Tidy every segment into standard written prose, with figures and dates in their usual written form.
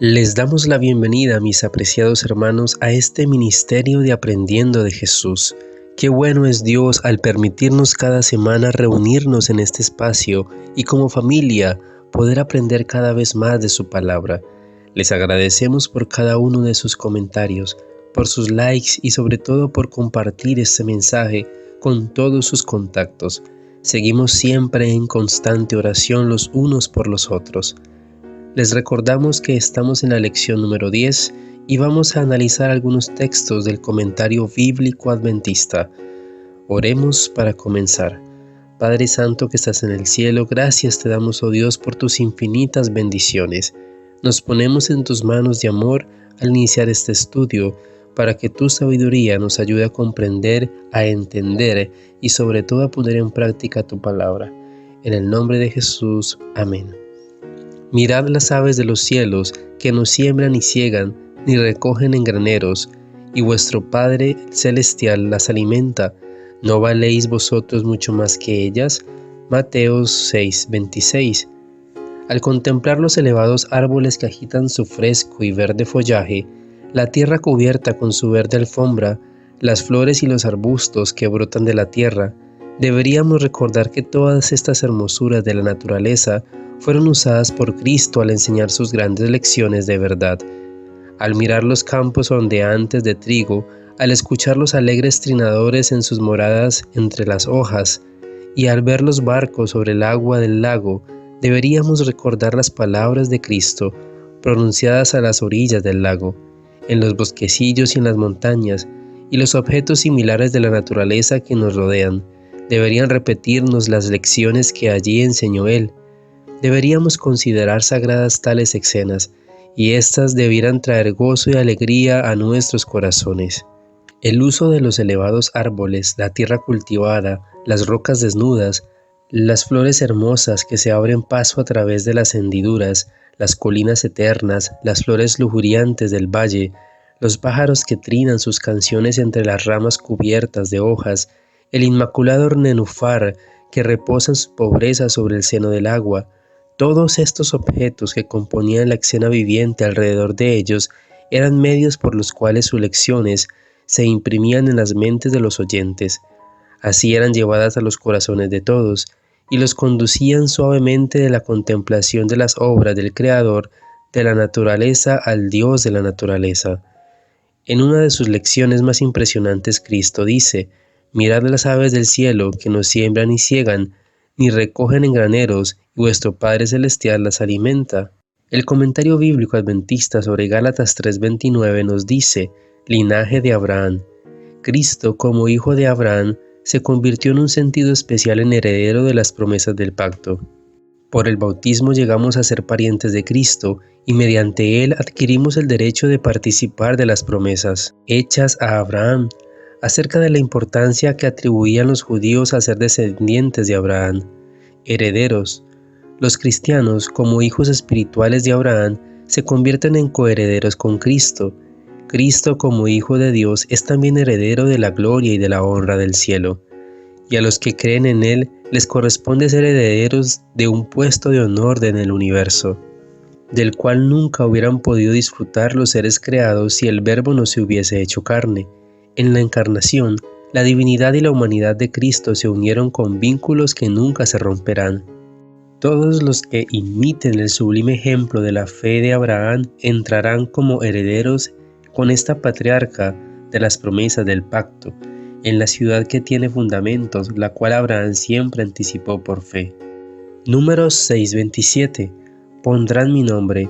Les damos la bienvenida, mis apreciados hermanos, a este ministerio de Aprendiendo de Jesús. Qué bueno es Dios al permitirnos cada semana reunirnos en este espacio y como familia poder aprender cada vez más de su palabra. Les agradecemos por cada uno de sus comentarios, por sus likes y sobre todo por compartir este mensaje con todos sus contactos. Seguimos siempre en constante oración los unos por los otros. Les recordamos que estamos en la lección número 10 y vamos a analizar algunos textos del comentario bíblico adventista. Oremos para comenzar. Padre Santo que estás en el cielo, gracias te damos, oh Dios, por tus infinitas bendiciones. Nos ponemos en tus manos de amor al iniciar este estudio, para que tu sabiduría nos ayude a comprender, a entender y sobre todo a poner en práctica tu palabra. En el nombre de Jesús, amén. Mirad las aves de los cielos, que no siembran ni ciegan, ni recogen en graneros, y vuestro Padre celestial las alimenta. ¿No valéis vosotros mucho más que ellas? Mateo 6:26. Al contemplar los elevados árboles que agitan su fresco y verde follaje, la tierra cubierta con su verde alfombra, las flores y los arbustos que brotan de la tierra, deberíamos recordar que todas estas hermosuras de la naturaleza fueron usadas por Cristo al enseñar sus grandes lecciones de verdad. Al mirar los campos ondeantes de trigo, al escuchar los alegres trinadores en sus moradas entre las hojas, y al ver los barcos sobre el agua del lago, deberíamos recordar las palabras de Cristo, pronunciadas a las orillas del lago, en los bosquecillos y en las montañas, y los objetos similares de la naturaleza que nos rodean. Deberían repetirnos las lecciones que allí enseñó Él. Deberíamos considerar sagradas tales escenas, y éstas debieran traer gozo y alegría a nuestros corazones. El uso de los elevados árboles, la tierra cultivada, las rocas desnudas, las flores hermosas que se abren paso a través de las hendiduras, las colinas eternas, las flores lujuriantes del valle, los pájaros que trinan sus canciones entre las ramas cubiertas de hojas, el inmaculado nenúfar que reposa en su pobreza sobre el seno del agua. Todos estos objetos que componían la escena viviente alrededor de ellos eran medios por los cuales sus lecciones se imprimían en las mentes de los oyentes. Así eran llevadas a los corazones de todos y los conducían suavemente de la contemplación de las obras del Creador de la naturaleza al Dios de la naturaleza. En una de sus lecciones más impresionantes, Cristo dice: «Mirad las aves del cielo, que no siembran ni ciegan, ni recogen en graneros, y vuestro Padre Celestial las alimenta». El comentario bíblico adventista sobre Gálatas 3:29 nos dice: linaje de Abraham. Cristo, como hijo de Abraham, se convirtió en un sentido especial en heredero de las promesas del pacto. Por el bautismo llegamos a ser parientes de Cristo y mediante él adquirimos el derecho de participar de las promesas hechas a Abraham, acerca de la importancia que atribuían los judíos a ser descendientes de Abraham, herederos. Los cristianos, como hijos espirituales de Abraham, se convierten en coherederos con Cristo. Cristo, como Hijo de Dios, es también heredero de la gloria y de la honra del cielo. Y a los que creen en Él, les corresponde ser herederos de un puesto de honor en el universo, del cual nunca hubieran podido disfrutar los seres creados si el Verbo no se hubiese hecho carne. En la encarnación, la divinidad y la humanidad de Cristo se unieron con vínculos que nunca se romperán. Todos los que imiten el sublime ejemplo de la fe de Abraham entrarán como herederos con esta patriarca de las promesas del pacto, en la ciudad que tiene fundamentos, la cual Abraham siempre anticipó por fe. Números 6:27. Pondrán mi nombre.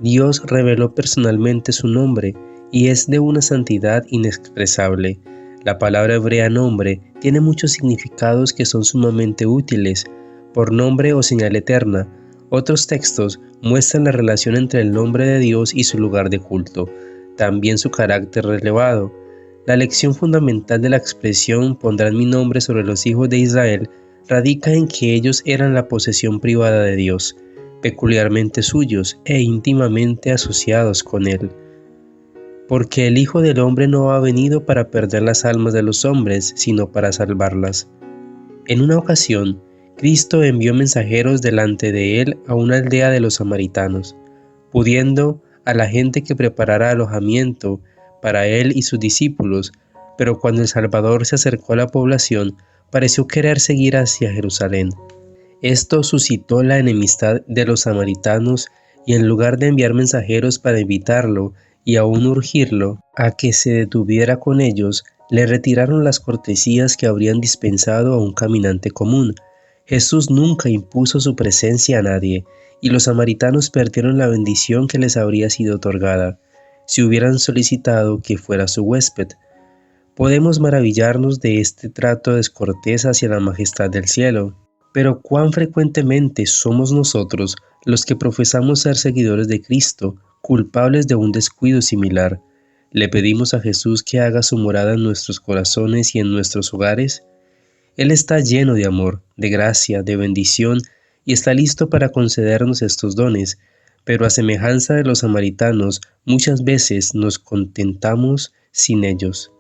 Dios reveló personalmente su nombre y es de una santidad inexpresable. La palabra hebrea nombre tiene muchos significados que son sumamente útiles, por nombre o señal eterna. Otros textos muestran la relación entre el nombre de Dios y su lugar de culto, también su carácter relevado. La lección fundamental de la expresión «pondrán mi nombre sobre los hijos de Israel» radica en que ellos eran la posesión privada de Dios, peculiarmente suyos e íntimamente asociados con Él. Porque el Hijo del Hombre no ha venido para perder las almas de los hombres, sino para salvarlas. En una ocasión, Cristo envió mensajeros delante de Él a una aldea de los samaritanos. Pudiendo a la gente que preparara alojamiento para él y sus discípulos, pero cuando el Salvador se acercó a la población, pareció querer seguir hacia Jerusalén. Esto suscitó la enemistad de los samaritanos y en lugar de enviar mensajeros para invitarlo y aún urgirlo a que se detuviera con ellos, le retiraron las cortesías que habrían dispensado a un caminante común. Jesús nunca impuso su presencia a nadie, y los samaritanos perdieron la bendición que les habría sido otorgada, si hubieran solicitado que fuera su huésped. Podemos maravillarnos de este trato descortés hacia la majestad del cielo, pero cuán frecuentemente somos nosotros los que profesamos ser seguidores de Cristo, culpables de un descuido similar. ¿Le pedimos a Jesús que haga su morada en nuestros corazones y en nuestros hogares? Él está lleno de amor, de gracia, de bendición, y está listo para concedernos estos dones, pero a semejanza de los samaritanos, muchas veces nos contentamos sin ellos.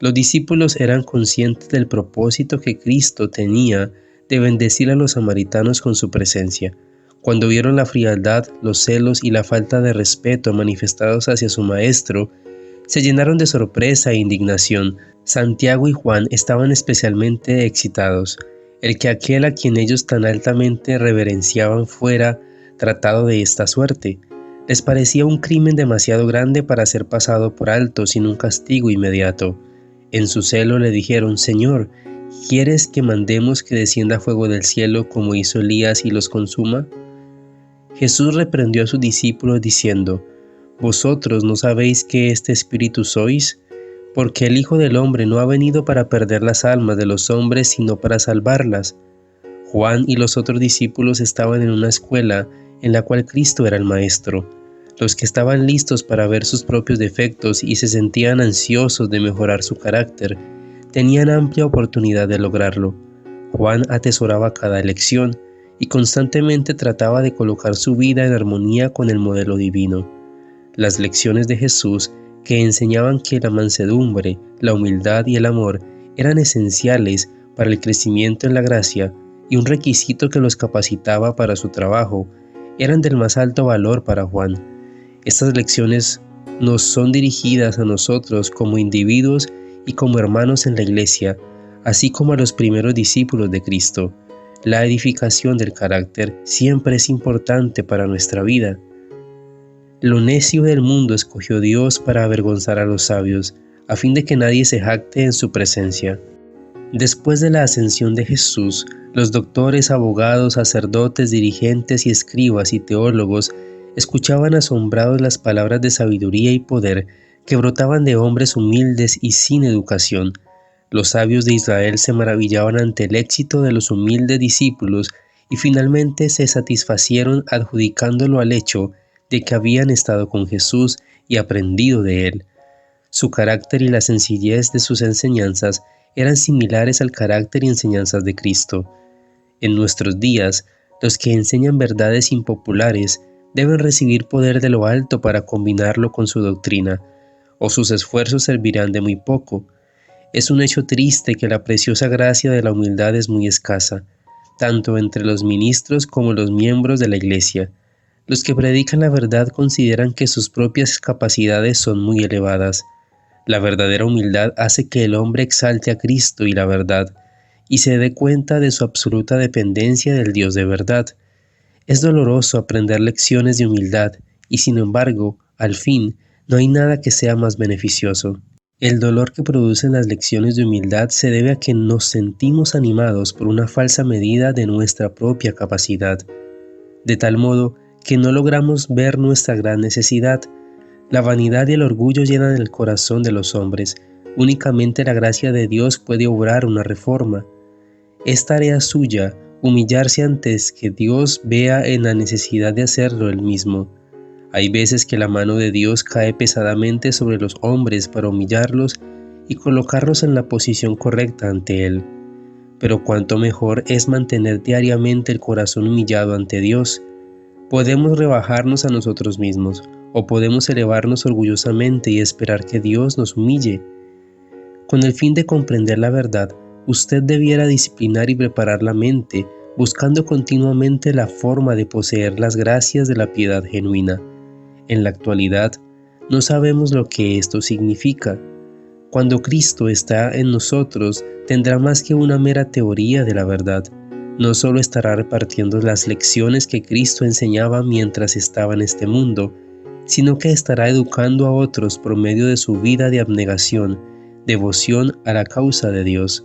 Los discípulos eran conscientes del propósito que Cristo tenía de bendecir a los samaritanos con su presencia. Cuando vieron la frialdad, los celos y la falta de respeto manifestados hacia su maestro, se llenaron de sorpresa e indignación. Santiago y Juan estaban especialmente excitados. El que aquel a quien ellos tan altamente reverenciaban fuera tratado de esta suerte, les parecía un crimen demasiado grande para ser pasado por alto sin un castigo inmediato. En su celo le dijeron: Señor, ¿quieres que mandemos que descienda fuego del cielo como hizo Elías y los consuma? Jesús reprendió a sus discípulos diciendo: ¿Vosotros no sabéis que este espíritu sois? Porque el Hijo del Hombre no ha venido para perder las almas de los hombres, sino para salvarlas. Juan y los otros discípulos estaban en una escuela en la cual Cristo era el maestro. Los que estaban listos para ver sus propios defectos y se sentían ansiosos de mejorar su carácter, tenían amplia oportunidad de lograrlo. Juan atesoraba cada lección y constantemente trataba de colocar su vida en armonía con el modelo divino. Las lecciones de Jesús, que enseñaban que la mansedumbre, la humildad y el amor eran esenciales para el crecimiento en la gracia y un requisito que los capacitaba para su trabajo, eran del más alto valor para Juan. Estas lecciones nos son dirigidas a nosotros como individuos y como hermanos en la Iglesia, así como a los primeros discípulos de Cristo. La edificación del carácter siempre es importante para nuestra vida. Lo necio del mundo escogió Dios para avergonzar a los sabios, a fin de que nadie se jacte en su presencia. Después de la ascensión de Jesús, los doctores, abogados, sacerdotes, dirigentes y escribas y teólogos escuchaban asombrados las palabras de sabiduría y poder que brotaban de hombres humildes y sin educación. Los sabios de Israel se maravillaban ante el éxito de los humildes discípulos y finalmente se satisfacieron adjudicándolo al hecho de que habían estado con Jesús y aprendido de él. Su carácter y la sencillez de sus enseñanzas eran similares al carácter y enseñanzas de Cristo. En nuestros días, los que enseñan verdades impopulares deben recibir poder de lo alto para combinarlo con su doctrina, o sus esfuerzos servirán de muy poco. Es un hecho triste que la preciosa gracia de la humildad es muy escasa, tanto entre los ministros como los miembros de la Iglesia. Los que predican la verdad consideran que sus propias capacidades son muy elevadas. La verdadera humildad hace que el hombre exalte a Cristo y la verdad, y se dé cuenta de su absoluta dependencia del Dios de verdad. Es doloroso aprender lecciones de humildad, y sin embargo, al fin, no hay nada que sea más beneficioso. El dolor que producen las lecciones de humildad se debe a que nos sentimos animados por una falsa medida de nuestra propia capacidad, de tal modo que no logramos ver nuestra gran necesidad. La vanidad y el orgullo llenan el corazón de los hombres. Únicamente la gracia de Dios puede obrar una reforma. Es tarea suya humillarse antes que Dios vea en la necesidad de hacerlo él mismo. Hay veces que la mano de Dios cae pesadamente sobre los hombres para humillarlos y colocarlos en la posición correcta ante Él. Pero cuánto mejor es mantener diariamente el corazón humillado ante Dios. Podemos rebajarnos a nosotros mismos, o podemos elevarnos orgullosamente y esperar que Dios nos humille. Con el fin de comprender la verdad, usted debiera disciplinar y preparar la mente, buscando continuamente la forma de poseer las gracias de la piedad genuina. En la actualidad, no sabemos lo que esto significa. Cuando Cristo está en nosotros, tendrá más que una mera teoría de la verdad. No solo estará repartiendo las lecciones que Cristo enseñaba mientras estaba en este mundo, sino que estará educando a otros por medio de su vida de abnegación, devoción a la causa de Dios.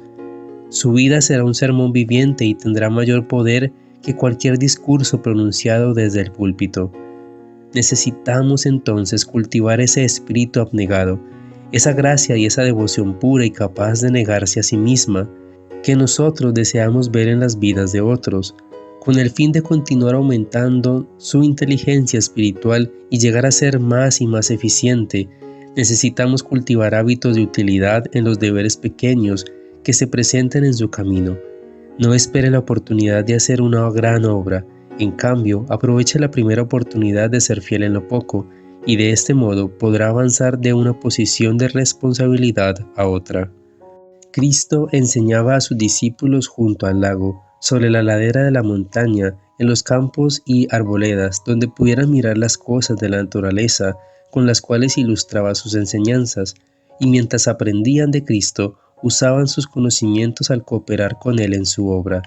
Su vida será un sermón viviente y tendrá mayor poder que cualquier discurso pronunciado desde el púlpito. Necesitamos entonces cultivar ese espíritu abnegado, esa gracia y esa devoción pura y capaz de negarse a sí misma, que nosotros deseamos ver en las vidas de otros, con el fin de continuar aumentando su inteligencia espiritual y llegar a ser más y más eficiente. Necesitamos cultivar hábitos de utilidad en los deberes pequeños que se presenten en su camino. No espere la oportunidad de hacer una gran obra, en cambio, aproveche la primera oportunidad de ser fiel en lo poco, y de este modo podrá avanzar de una posición de responsabilidad a otra. Cristo enseñaba a sus discípulos junto al lago, sobre la ladera de la montaña, en los campos y arboledas, donde pudieran mirar las cosas de la naturaleza con las cuales ilustraba sus enseñanzas, y mientras aprendían de Cristo, usaban sus conocimientos al cooperar con Él en su obra.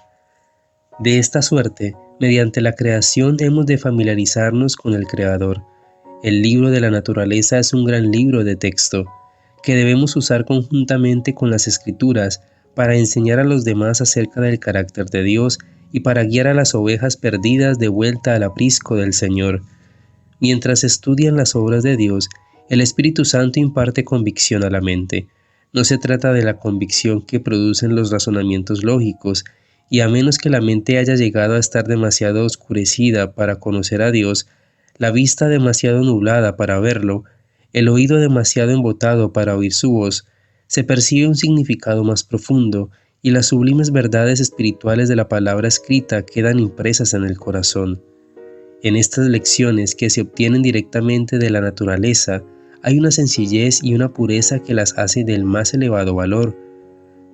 De esta suerte, mediante la creación hemos de familiarizarnos con el Creador. El libro de la naturaleza es un gran libro de texto, que debemos usar conjuntamente con las Escrituras para enseñar a los demás acerca del carácter de Dios y para guiar a las ovejas perdidas de vuelta al aprisco del Señor. Mientras estudian las obras de Dios, el Espíritu Santo imparte convicción a la mente. No se trata de la convicción que producen los razonamientos lógicos, y a menos que la mente haya llegado a estar demasiado oscurecida para conocer a Dios, la vista demasiado nublada para verlo, el oído demasiado embotado para oír su voz, se percibe un significado más profundo y las sublimes verdades espirituales de la palabra escrita quedan impresas en el corazón. En estas lecciones que se obtienen directamente de la naturaleza, hay una sencillez y una pureza que las hace del más elevado valor.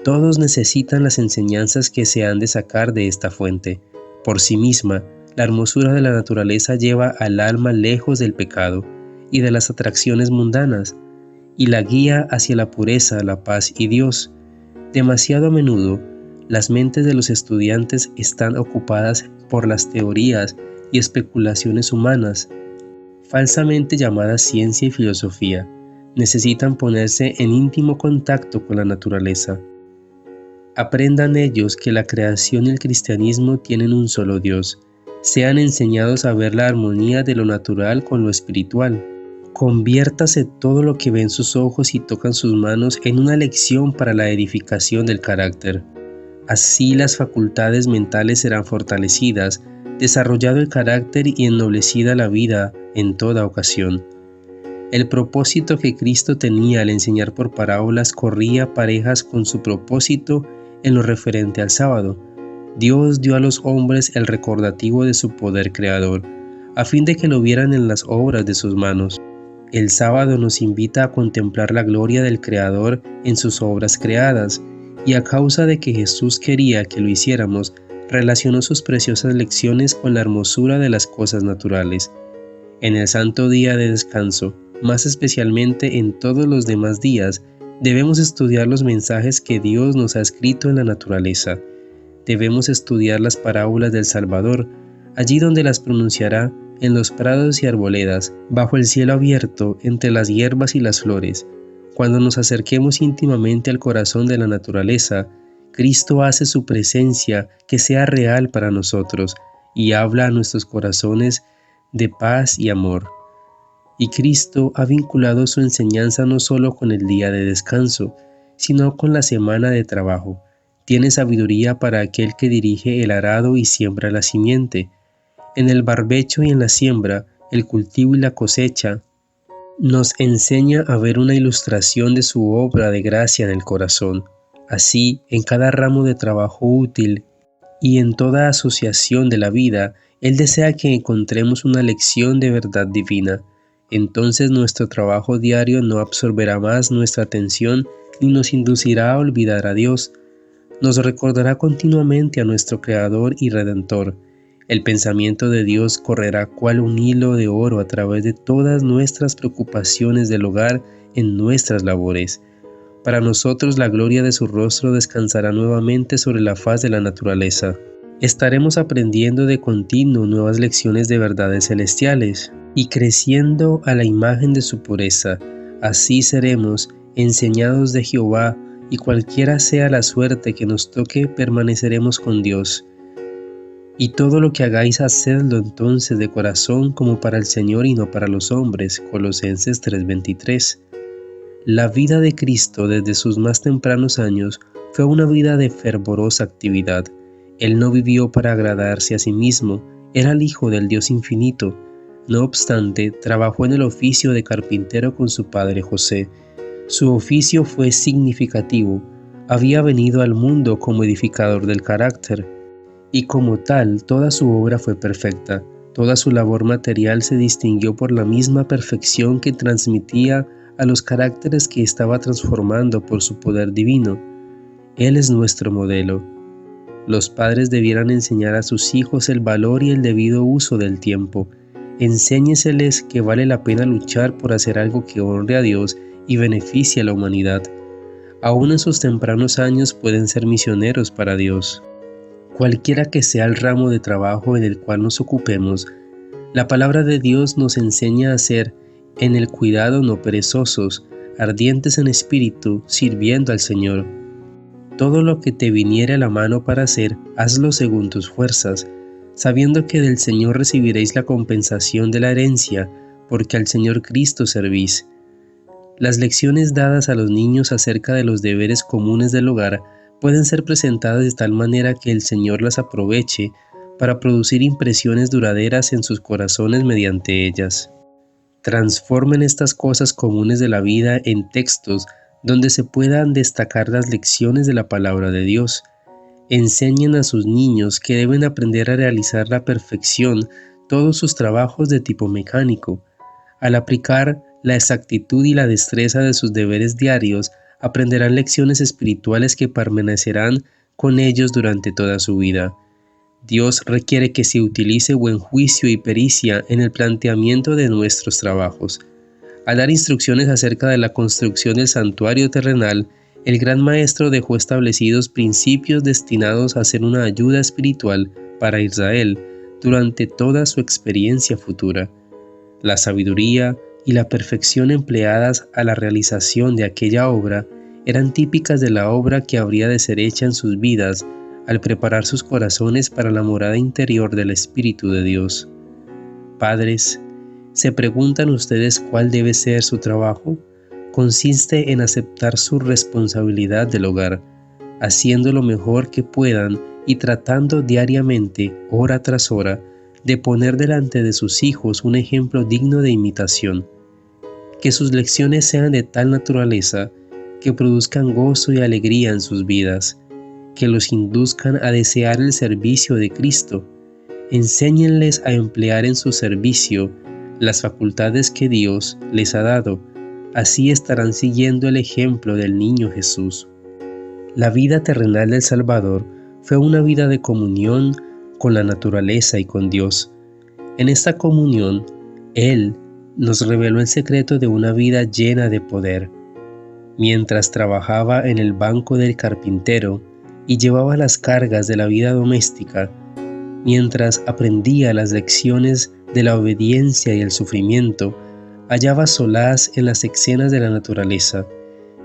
Todos necesitan las enseñanzas que se han de sacar de esta fuente. Por sí misma, la hermosura de la naturaleza lleva al alma lejos del pecado y de las atracciones mundanas, y la guía hacia la pureza, la paz y Dios. Demasiado a menudo, las mentes de los estudiantes están ocupadas por las teorías y especulaciones humanas, falsamente llamadas ciencia y filosofía. Necesitan ponerse en íntimo contacto con la naturaleza. Aprendan ellos que la creación y el cristianismo tienen un solo Dios. Sean enseñados a ver la armonía de lo natural con lo espiritual. Conviértase todo lo que ven sus ojos y tocan sus manos en una lección para la edificación del carácter. Así las facultades mentales serán fortalecidas, desarrollado el carácter y ennoblecida la vida en toda ocasión. El propósito que Cristo tenía al enseñar por parábolas corría parejas con su propósito en lo referente al sábado. Dios dio a los hombres el recordativo de su poder creador, a fin de que lo vieran en las obras de sus manos. El sábado nos invita a contemplar la gloria del Creador en sus obras creadas, y a causa de que Jesús quería que lo hiciéramos, relacionó sus preciosas lecciones con la hermosura de las cosas naturales. En el santo día de descanso, más especialmente en todos los demás días, debemos estudiar los mensajes que Dios nos ha escrito en la naturaleza. Debemos estudiar las parábolas del Salvador, allí donde las pronunciará, en los prados y arboledas, bajo el cielo abierto, entre las hierbas y las flores. Cuando nos acerquemos íntimamente al corazón de la naturaleza, Cristo hace su presencia que sea real para nosotros y habla a nuestros corazones de paz y amor. Y Cristo ha vinculado su enseñanza no solo con el día de descanso, sino con la semana de trabajo. Tiene sabiduría para aquel que dirige el arado y siembra la simiente. En el barbecho y en la siembra, el cultivo y la cosecha, nos enseña a ver una ilustración de su obra de gracia en el corazón. Así, en cada ramo de trabajo útil y en toda asociación de la vida, Él desea que encontremos una lección de verdad divina. Entonces nuestro trabajo diario no absorberá más nuestra atención ni nos inducirá a olvidar a Dios. Nos recordará continuamente a nuestro Creador y Redentor. El pensamiento de Dios correrá cual un hilo de oro a través de todas nuestras preocupaciones del hogar en nuestras labores. Para nosotros la gloria de su rostro descansará nuevamente sobre la faz de la naturaleza. Estaremos aprendiendo de continuo nuevas lecciones de verdades celestiales y creciendo a la imagen de su pureza. Así seremos enseñados de Jehová, y cualquiera sea la suerte que nos toque, permaneceremos con Dios. Y todo lo que hagáis, hacedlo entonces de corazón como para el Señor y no para los hombres. Colosenses 3:23. La vida de Cristo desde sus más tempranos años fue una vida de fervorosa actividad. Él no vivió para agradarse a sí mismo, era el Hijo del Dios infinito. No obstante, trabajó en el oficio de carpintero con su padre José. Su oficio fue significativo. Había venido al mundo como edificador del carácter, y como tal, toda su obra fue perfecta. Toda su labor material se distinguió por la misma perfección que transmitía a los caracteres que estaba transformando por su poder divino. Él es nuestro modelo. Los padres debieran enseñar a sus hijos el valor y el debido uso del tiempo. Enséñeseles que vale la pena luchar por hacer algo que honre a Dios y beneficie a la humanidad. Aún en sus tempranos años pueden ser misioneros para Dios. Cualquiera que sea el ramo de trabajo en el cual nos ocupemos, la palabra de Dios nos enseña a ser en el cuidado no perezosos, ardientes en espíritu, sirviendo al Señor. Todo lo que te viniere a la mano para hacer, hazlo según tus fuerzas, sabiendo que del Señor recibiréis la compensación de la herencia, porque al Señor Cristo servís. Las lecciones dadas a los niños acerca de los deberes comunes del hogar pueden ser presentadas de tal manera que el Señor las aproveche para producir impresiones duraderas en sus corazones mediante ellas. Transformen estas cosas comunes de la vida en textos donde se puedan destacar las lecciones de la palabra de Dios. Enseñen a sus niños que deben aprender a realizar a la perfección todos sus trabajos de tipo mecánico. Al aplicar la exactitud y la destreza de sus deberes diarios, aprenderán lecciones espirituales que permanecerán con ellos durante toda su vida. Dios requiere que se utilice buen juicio y pericia en el planteamiento de nuestros trabajos. Al dar instrucciones acerca de la construcción del santuario terrenal, el Gran Maestro dejó establecidos principios destinados a ser una ayuda espiritual para Israel durante toda su experiencia futura. La sabiduría y la perfección empleadas a la realización de aquella obra eran típicas de la obra que habría de ser hecha en sus vidas al preparar sus corazones para la morada interior del Espíritu de Dios. Padres, ¿se preguntan ustedes cuál debe ser su trabajo? Consiste en aceptar su responsabilidad del hogar, haciendo lo mejor que puedan y tratando diariamente, hora tras hora, de poner delante de sus hijos un ejemplo digno de imitación. Que sus lecciones sean de tal naturaleza que produzcan gozo y alegría en sus vidas, que los induzcan a desear el servicio de Cristo. Enséñenles a emplear en su servicio las facultades que Dios les ha dado. Así estarán siguiendo el ejemplo del niño Jesús. La vida terrenal del Salvador fue una vida de comunión con la naturaleza y con Dios. En esta comunión, Él nos reveló el secreto de una vida llena de poder. Mientras trabajaba en el banco del carpintero y llevaba las cargas de la vida doméstica, mientras aprendía las lecciones de la obediencia y el sufrimiento, hallaba solaz en las escenas de la naturaleza,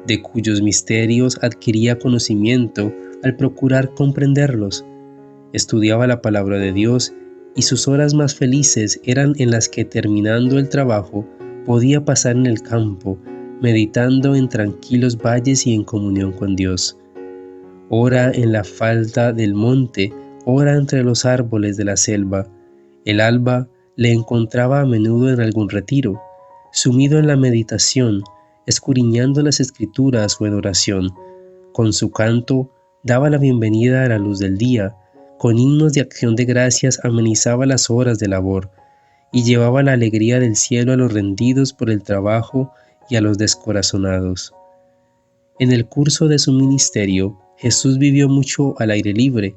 de cuyos misterios adquiría conocimiento al procurar comprenderlos. Estudiaba la palabra de Dios y sus horas más felices eran en las que, terminando el trabajo, podía pasar en el campo, meditando en tranquilos valles y en comunión con Dios. Ora en la falda del monte, ora entre los árboles de la selva. El alba le encontraba a menudo en algún retiro, sumido en la meditación, escudriñando las escrituras o en oración. Con su canto daba la bienvenida a la luz del día, con himnos de acción de gracias amenizaba las horas de labor, y llevaba la alegría del cielo a los rendidos por el trabajo y a los descorazonados. En el curso de su ministerio, Jesús vivió mucho al aire libre,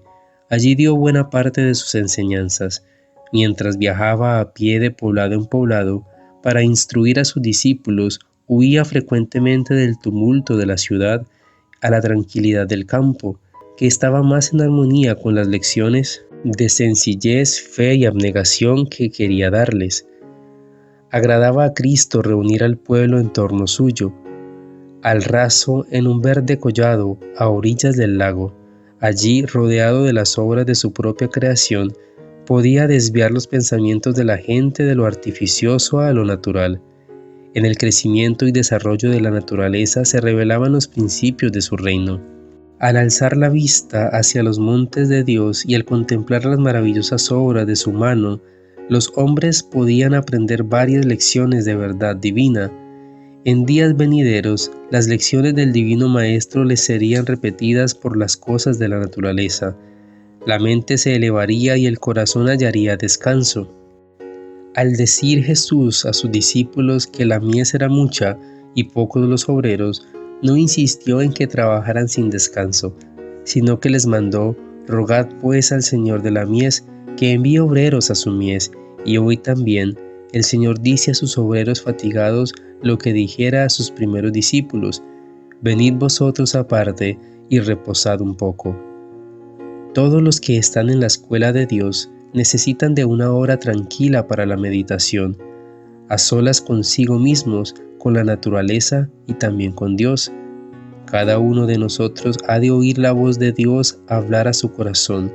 Allí dio buena parte de sus enseñanzas, mientras viajaba a pie de poblado en poblado para instruir a sus discípulos. Huía frecuentemente del tumulto de la ciudad a la tranquilidad del campo, que estaba más en armonía con las lecciones de sencillez, fe y abnegación que quería darles. Agradaba a Cristo reunir al pueblo en torno suyo, al raso en un verde collado a orillas del lago. Allí, rodeado de las obras de su propia creación, podía desviar los pensamientos de la gente de lo artificioso a lo natural. En el crecimiento y desarrollo de la naturaleza se revelaban los principios de su reino. Al alzar la vista hacia los montes de Dios y al contemplar las maravillosas obras de su mano, los hombres podían aprender varias lecciones de verdad divina. En días venideros, las lecciones del Divino Maestro les serían repetidas por las cosas de la naturaleza. La mente se elevaría y el corazón hallaría descanso. Al decir Jesús a sus discípulos que la mies era mucha y pocos los obreros, no insistió en que trabajaran sin descanso, sino que les mandó: rogad pues al Señor de la mies que envíe obreros a su mies. Y hoy también el Señor dice a sus obreros fatigados lo que dijera a sus primeros discípulos: venid vosotros aparte y reposad un poco. Todos los que están en la escuela de Dios necesitan de una hora tranquila para la meditación, a solas consigo mismos, con la naturaleza y también con Dios. Cada uno de nosotros ha de oír la voz de Dios hablar a su corazón.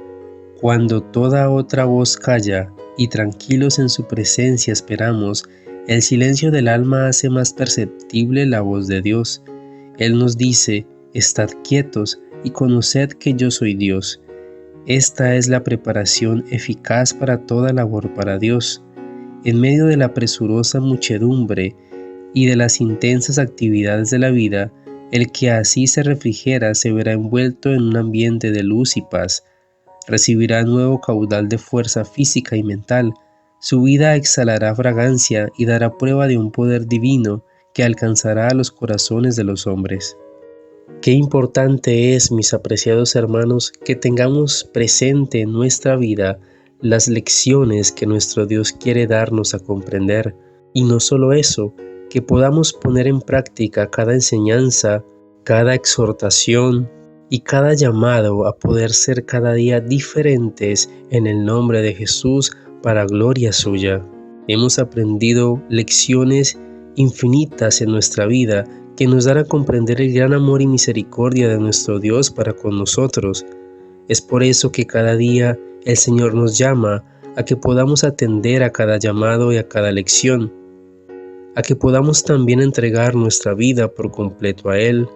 Cuando toda otra voz calla y tranquilos en su presencia esperamos, el silencio del alma hace más perceptible la voz de Dios. Él nos dice: estad quietos y conoced que yo soy Dios. Esta es la preparación eficaz para toda labor para Dios. En medio de la presurosa muchedumbre y de las intensas actividades de la vida, el que así se refrigera se verá envuelto en un ambiente de luz y paz. Recibirá nuevo caudal de fuerza física y mental. Su vida exhalará fragancia y dará prueba de un poder divino que alcanzará a los corazones de los hombres. Qué importante es, mis apreciados hermanos, que tengamos presente en nuestra vida las lecciones que nuestro Dios quiere darnos a comprender. Y no solo eso, que podamos poner en práctica cada enseñanza, cada exhortación y cada llamado a poder ser cada día diferentes en el nombre de Jesús para gloria suya. Hemos aprendido lecciones infinitas en nuestra vida que nos dan a comprender el gran amor y misericordia de nuestro Dios para con nosotros. Es por eso que cada día el Señor nos llama a que podamos atender a cada llamado y a cada lección, a que podamos también entregar nuestra vida por completo a Él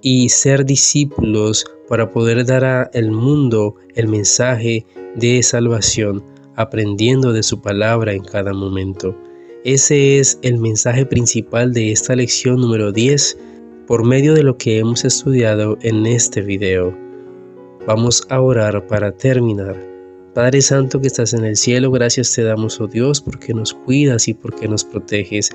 y ser discípulos para poder dar al mundo el mensaje de salvación, aprendiendo de su palabra en cada momento. Ese es el mensaje principal de esta lección número 10 por medio de lo que hemos estudiado en este video. Vamos a orar para terminar. Padre Santo que estás en el cielo, gracias te damos, oh Dios, porque nos cuidas y porque nos proteges.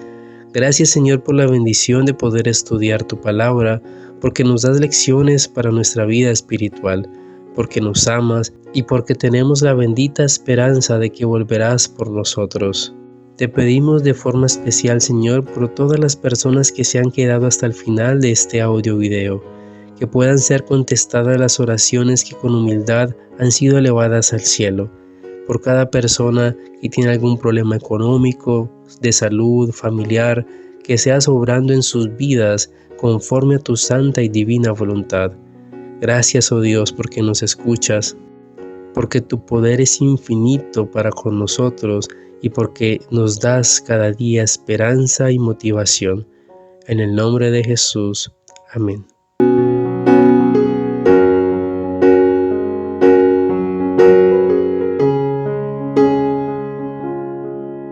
Gracias, Señor, por la bendición de poder estudiar tu palabra, porque nos das lecciones para nuestra vida espiritual, porque nos amas y porque tenemos la bendita esperanza de que volverás por nosotros. Te pedimos de forma especial, Señor, por todas las personas que se han quedado hasta el final de este audio video, que puedan ser contestadas las oraciones que con humildad han sido elevadas al cielo, por cada persona que tiene algún problema económico, de salud, familiar, que seas obrando en sus vidas conforme a tu santa y divina voluntad. Gracias, oh Dios, porque nos escuchas, porque tu poder es infinito para con nosotros y porque nos das cada día esperanza y motivación. En el nombre de Jesús. Amén.